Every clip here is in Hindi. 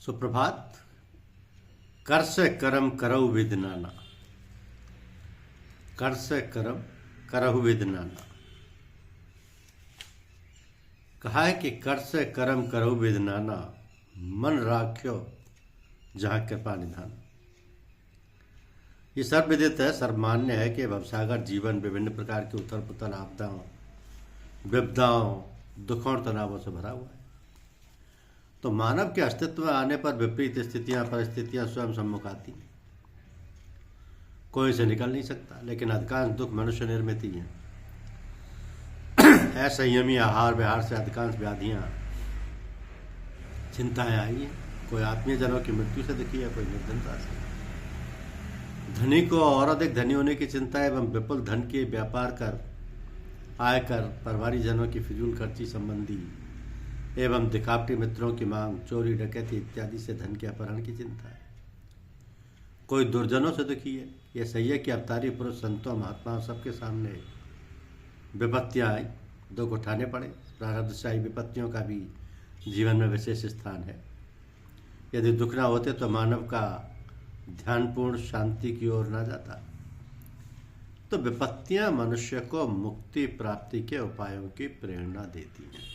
सुप्रभात। कर से करम करऊ विद नाना। कर से करम करहु विद नाना। कहा है कि कर से करम करहु विद नाना, मन राख्यो जहाँ कृपा निधान। ये सर्वविदित है, सर्वमान्य है कि भवसागर जीवन विभिन्न प्रकार की उथल पुथल आपदाओं, विपदाओं, दुखों और तनावों से भरा हुआ है। तो मानव के अस्तित्व में आने पर विपरीत स्थितियां, परिस्थितियां स्वयं सम्मुख आती। कोई से निकल नहीं सकता, लेकिन अधिकांश दुख मनुष्य निर्मित ही हैं। असंयमी आहार विहार से अधिकांश व्याधियां, चिंताएं आई हैं। कोई आत्मीय जनों की मृत्यु से दुखी है, कोई निर्धनता से। धनी को और अधिक धनी होने की चिंता एवं विपुल धन के व्यापार कर आयकर, परिवारी जनों की फिजूल खर्ची संबंधी एवं दिखावटी मित्रों की मांग, चोरी डकैती इत्यादि से धन के अपहरण की चिंता है। कोई दुर्जनों से दुखी है। यह सही है कि अवतारी पुरुष, संतों, महात्माओं सबके सामने विपत्तियां आई, दुख उठाने पड़े। प्रारब्धशाही विपत्तियों का भी जीवन में विशेष स्थान है। यदि दुख ना होते तो मानव का ध्यानपूर्ण शांति की ओर ना जाता। तो विपत्तियां मनुष्य को मुक्ति प्राप्ति के उपायों की प्रेरणा देती हैं।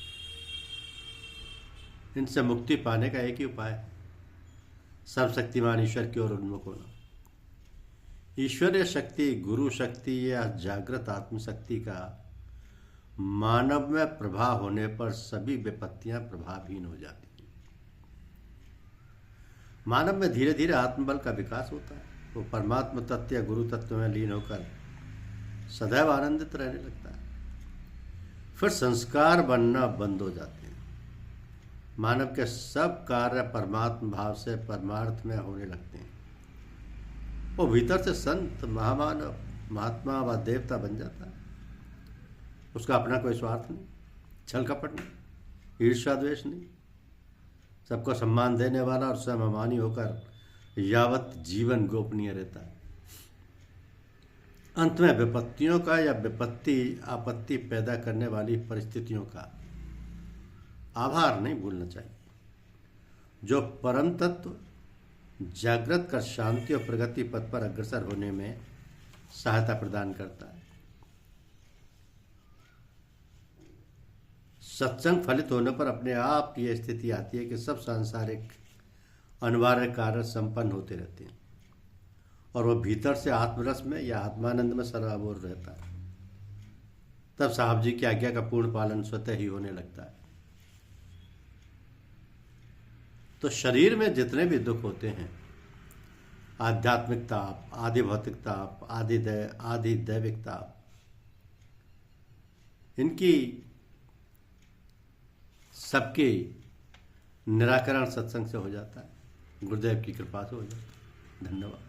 इनसे मुक्ति पाने का एक ही उपाय है, सर्वशक्तिमान ईश्वर की ओर उन्मुख होना। ईश्वरीय शक्ति, गुरु शक्ति या जागृत आत्मशक्ति का मानव में प्रभाव होने पर सभी विपत्तियां प्रभावहीन हो जाती हैं। मानव में धीरे धीरे आत्मबल का विकास होता है। वो परमात्मा तत्व या गुरु तत्व में लीन होकर सदैव आनंदित रहने लगता है। फिर संस्कार बनना बंद हो जाते हैं। मानव के सब कार्य परमात्मा भाव से परमार्थ में होने लगते हैं। वो भीतर से संत, महामानव, महात्मा व देवता बन जाता है। उसका अपना कोई स्वार्थ नहीं, छल कपट नहीं, ईर्ष्या द्वेष नहीं। सबको सम्मान देने वाला और स्वयं अमानी होकर यावत जीवन गोपनीय रहता है। अंत में विपत्तियों का या विपत्ति आपत्ति पैदा करने वाली परिस्थितियों का आभार नहीं भूलना चाहिए, जो परम तत्व जागृत कर शांति और प्रगति पथ पर अग्रसर होने में सहायता प्रदान करता है। सत्संग फलित होने पर अपने आप यह स्थिति आती है कि सब सांसारिक अनिवार्य कार्य संपन्न होते रहते हैं और वह भीतर से आत्मरस में या आत्मानंद में सराबोर रहता है। तब साहब जी की आज्ञा का पूर्ण पालन स्वतः ही होने लगता है। तो शरीर में जितने भी दुख होते हैं, आध्यात्मिक ताप, आदि भौतिक ताप, आदि दैविक ताप, इनकी सबके निराकरण सत्संग से हो जाता है। गुरुदेव की कृपा से हो जाता है। धन्यवाद।